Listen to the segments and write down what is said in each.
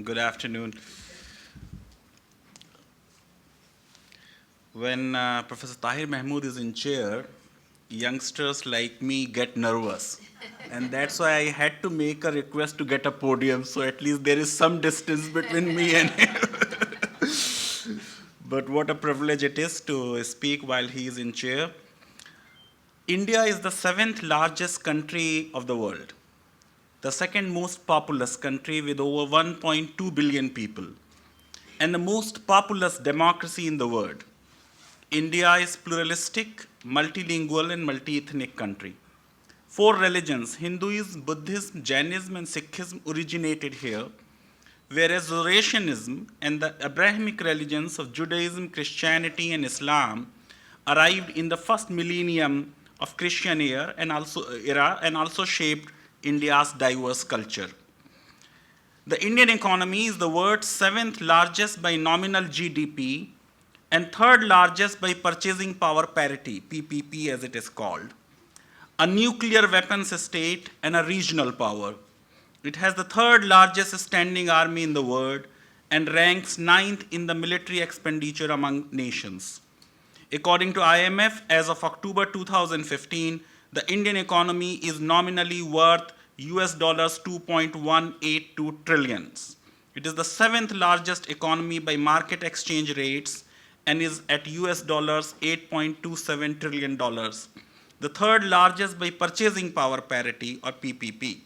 Good afternoon. When Professor Tahir Mahmood is in chair, youngsters like me get nervous. And that's why I had to make a request to get a podium, so at least there is some distance between me and him. But what a privilege it is to speak while he is in chair. India is the seventh largest country of the world, the second most populous country with over 1.2 billion people, and the most populous democracy in the world. India is pluralistic, multilingual, and multi-ethnic country. Four religions, Hinduism, Buddhism, Jainism, and Sikhism originated here, whereas Zoroastrianism and the Abrahamic religions of Judaism, Christianity, and Islam arrived in the first millennium of Christian era and also shaped India's diverse culture. The Indian economy is the world's seventh largest by nominal GDP and third largest by purchasing power parity, PPP as it is called, a nuclear weapons state and a regional power. It has the third largest standing army in the world and ranks ninth in the military expenditure among nations. According to IMF, as of October 2015, the Indian economy is nominally worth US dollars 2.182 trillions. It is the seventh largest economy by market exchange rates and is at US dollars 8.27 trillion dollars, the third largest by purchasing power parity or PPP.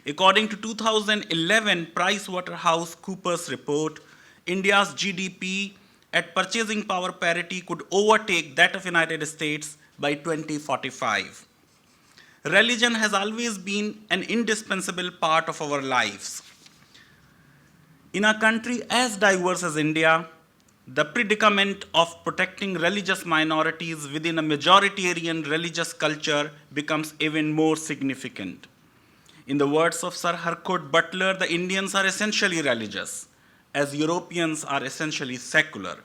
According to 2011 PricewaterhouseCoopers report, India's GDP at purchasing power parity could overtake that of United States by 2045. Religion has always been an indispensable part of our lives. In a country as diverse as India, the predicament of protecting religious minorities within a majoritarian religious culture becomes even more significant. In the words of Sir Harcourt Butler, the Indians are essentially religious, as Europeans are essentially secular.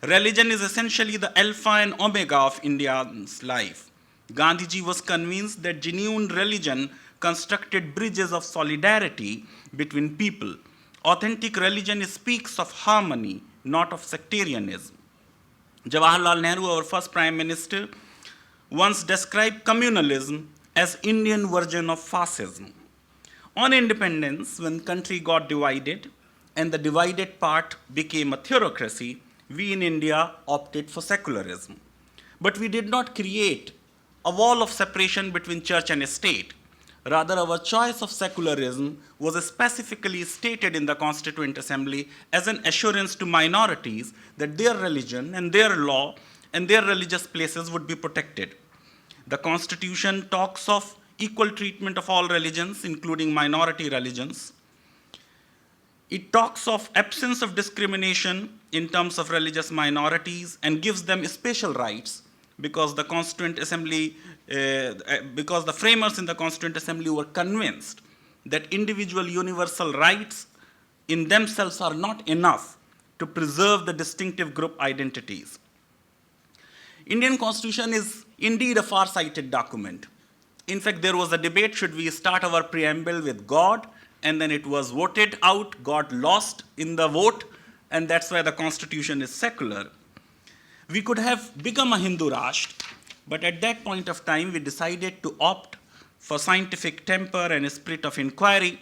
Religion is essentially the alpha and omega of India's life. Gandhiji was convinced that genuine religion constructed bridges of solidarity between people. Authentic religion speaks of harmony, not of sectarianism. Jawaharlal Nehru, our first prime minister, once described communalism as Indian version of fascism. On independence, when country got divided and the divided part became a theocracy, we in India opted for secularism. But we did not create a wall of separation between church and state. Rather, our choice of secularism was specifically stated in the Constituent Assembly as an assurance to minorities that their religion and their law and their religious places would be protected. The Constitution talks of equal treatment of all religions, including minority religions. It talks of absence of discrimination in terms of religious minorities and gives them special rights because the Constituent Assembly, because the framers in the Constituent Assembly were convinced that individual universal rights in themselves are not enough to preserve the distinctive group identities. Indian Constitution is indeed a far-sighted document. In fact, there was a debate, should we start our preamble with God? And then it was voted out, God lost in the vote, and that's why the Constitution is secular. We could have become a Hindu Rashtra, but at that point of time, we decided to opt for scientific temper and a spirit of inquiry.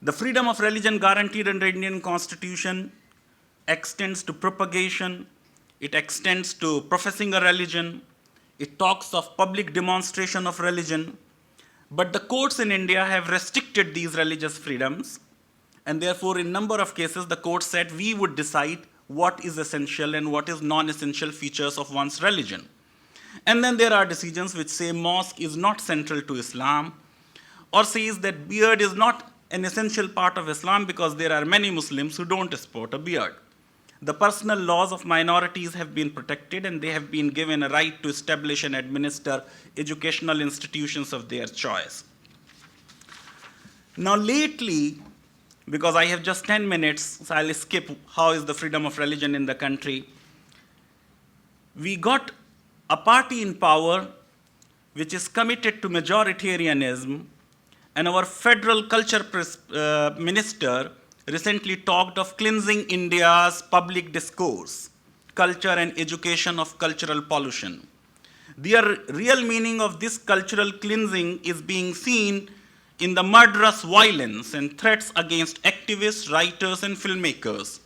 The freedom of religion guaranteed under Indian Constitution extends to propagation, it extends to professing a religion, it talks of public demonstration of religion, but the courts in India have restricted these religious freedoms, and therefore in number of cases the court said we would decide what is essential and what is non-essential features of one's religion. And then there are decisions which say mosque is not central to Islam, or says that beard is not an essential part of Islam because there are many Muslims who don't sport a beard. The personal laws of minorities have been protected and they have been given a right to establish and administer educational institutions of their choice. Now lately, because I have just 10 minutes, so I'll skip how is the freedom of religion in the country. We got a party in power which is committed to majoritarianism And our federal culture minister recently talked of cleansing India's public discourse, culture and education of cultural pollution. The real meaning of this cultural cleansing is being seen in the murderous violence and threats against activists, writers, and filmmakers,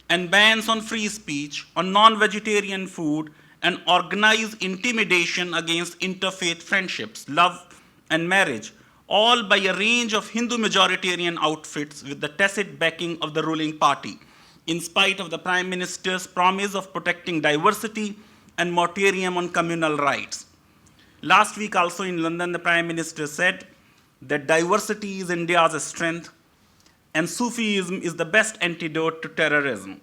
and bans on free speech, on non-vegetarian food, and organized intimidation against interfaith friendships, love, and marriage, all by a range of Hindu majoritarian outfits with the tacit backing of the ruling party, in spite of the Prime Minister's promise of protecting diversity and moratorium on communal rights. Last week also in London, the Prime Minister said that diversity is India's strength and Sufism is the best antidote to terrorism.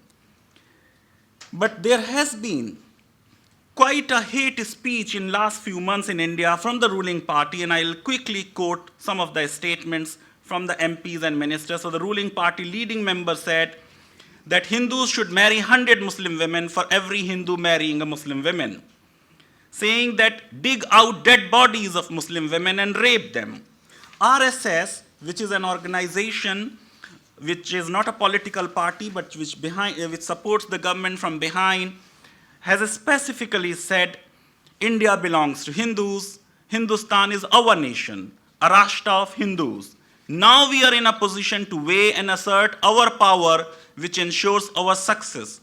But there has been quite a hate speech in last few months in India from the ruling party, and I'll quickly quote some of the statements from the MPs and ministers. So the ruling party leading member said that Hindus should marry 100 Muslim women for every Hindu marrying a Muslim woman, saying that dig out dead bodies of Muslim women and rape them. RSS, which is an organization which is not a political party but which supports the government from behind, has specifically said India belongs to Hindus, Hindustan is our nation, a Rashtra of Hindus. Now we are in a position to weigh and assert our power which ensures our success.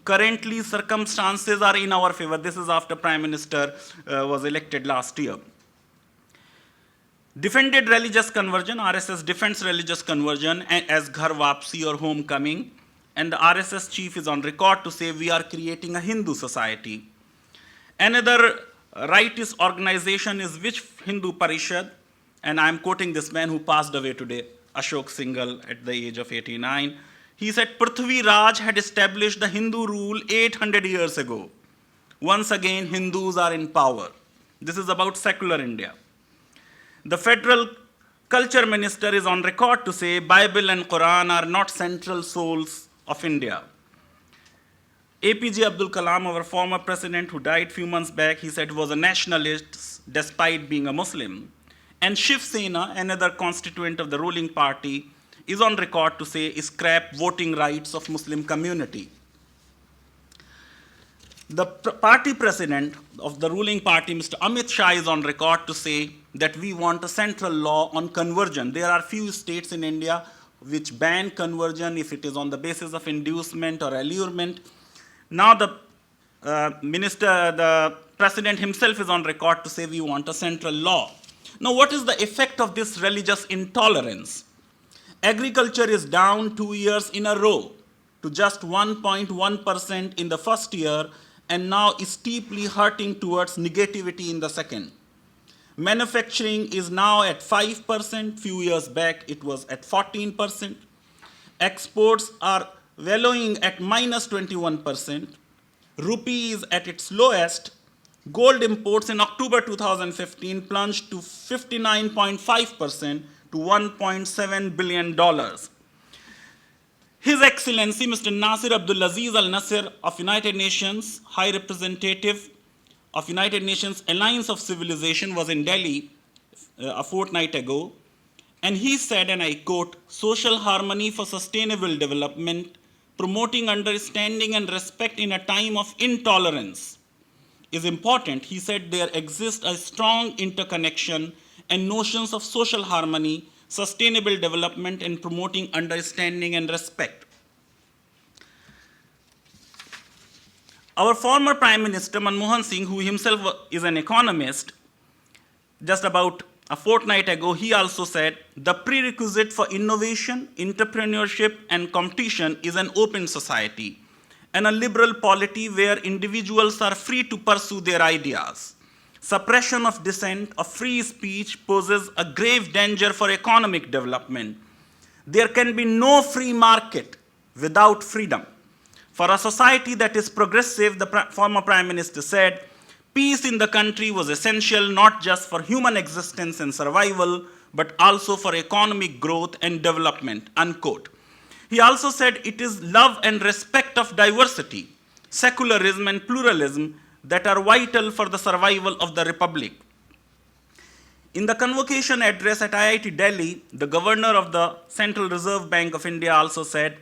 Currently, circumstances are in our favor. This is after Prime Minister was elected last year. Defended religious conversion, RSS defends religious conversion as Ghar Wapsi or homecoming. And the RSS chief is on record to say we are creating a Hindu society. Another rightist organization is which Hindu Parishad, and I'm quoting this man who passed away today, Ashok Singhal, at the age of 89. He said Prithvi Raj had established the Hindu rule 800 years ago. Once again, Hindus are in power. This is about secular India. The federal culture minister is on record to say Bible and Quran are not central souls of India. APJ Abdul Kalam, our former president who died a few months back, he said was a nationalist despite being a Muslim. And Shiv Sena, another constituent of the ruling party, is on record to say scrap voting rights of Muslim community. The party president of the ruling party, Mr. Amit Shah, is on record to say that we want a central law on conversion. There are few states in India which ban conversion if it is on the basis of inducement or allurement. Now the president himself is on record to say we want a central law. Now what is the effect of this religious intolerance? Agriculture is down 2 years in a row to just 1.1% in the first year and now is steeply hurting towards negativity in the second. Manufacturing is now at 5%. Few years back, it was at 14%. Exports are wallowing at minus 21%. Rupee is at its lowest. Gold imports in October 2015 plunged to 59.5% to $1.7 billion. His Excellency, Mr. Nasir Abdulaziz Al Nasir of United Nations, High Representative of United Nations Alliance of Civilization, was in Delhi a fortnight ago, and he said, and I quote, social harmony for sustainable development, promoting understanding and respect in a time of intolerance is important. He said there exists a strong interconnection and notions of social harmony, sustainable development, and promoting understanding and respect. Our former Prime Minister, Manmohan Singh, who himself is an economist, just about a fortnight ago, he also said, the prerequisite for innovation, entrepreneurship, and competition is an open society and a liberal polity where individuals are free to pursue their ideas. Suppression of dissent, of free speech poses a grave danger for economic development. There can be no free market without freedom. For a society that is progressive, the former Prime Minister said, peace in the country was essential not just for human existence and survival, but also for economic growth and development, unquote. He also said it is love and respect of diversity, secularism and pluralism that are vital for the survival of the republic. In the convocation address at IIT Delhi, the governor of the Central Reserve Bank of India also said,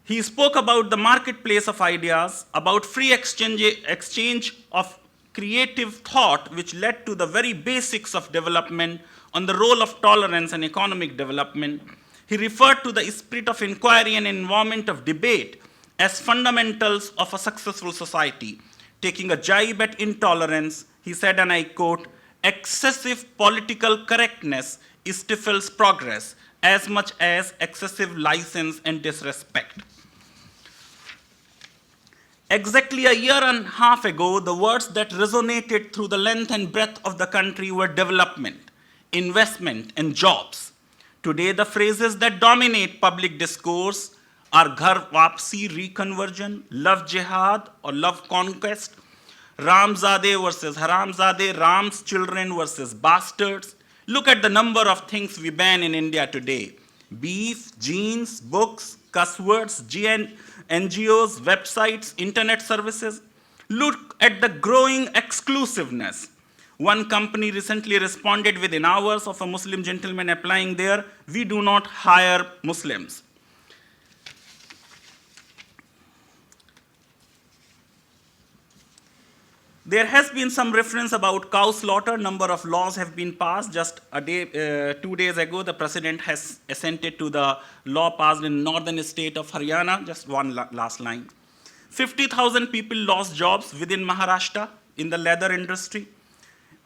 he spoke about the marketplace of ideas, about free exchange of creative thought, which led to the very basics of development, on the role of tolerance and economic development. He referred to the spirit of inquiry and environment of debate as fundamentals of a successful society. Taking a jibe at intolerance, he said, and I quote, excessive political correctness stifles progress as much as excessive license and disrespect. Exactly a year and a half ago, the words that resonated through the length and breadth of the country were development, investment, and jobs. Today, the phrases that dominate public discourse are ghar wapsi reconversion, love jihad or love conquest, Ramzadeh versus Haramzadeh, Ram's children versus bastards. Look at the number of things we ban in India today. Beef, jeans, books, cuss words, NGOs, websites, internet services. Look at the growing exclusiveness. One company recently responded within hours of a Muslim gentleman applying there, we do not hire Muslims. There has been some reference about cow slaughter. Number of laws have been passed. Just a day, 2 days ago, the president has assented to the law passed in northern state of Haryana. Just one last line. 50,000 people lost jobs within Maharashtra in the leather industry.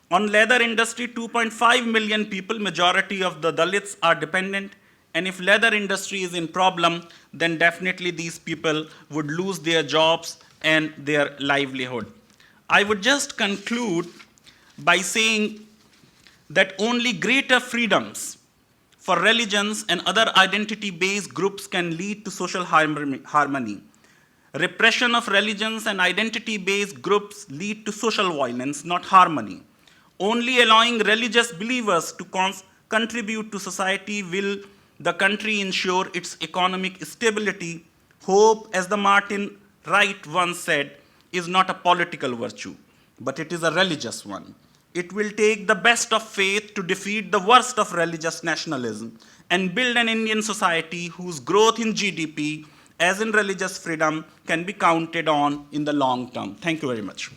On leather industry, 2.5 million people, majority of the Dalits are dependent. And if leather industry is in problem, then definitely these people would lose their jobs and their livelihood. I would just conclude by saying that only greater freedoms for religions and other identity-based groups can lead to social harmony. Repression of religions and identity-based groups lead to social violence, not harmony. Only allowing religious believers to contribute to society will the country ensure its economic stability. Hope, as the Martin Wright once said, is not a political virtue, but it is a religious one. It will take the best of faith to defeat the worst of religious nationalism and build an Indian society whose growth in GDP, as in religious freedom, can be counted on in the long term. Thank you very much.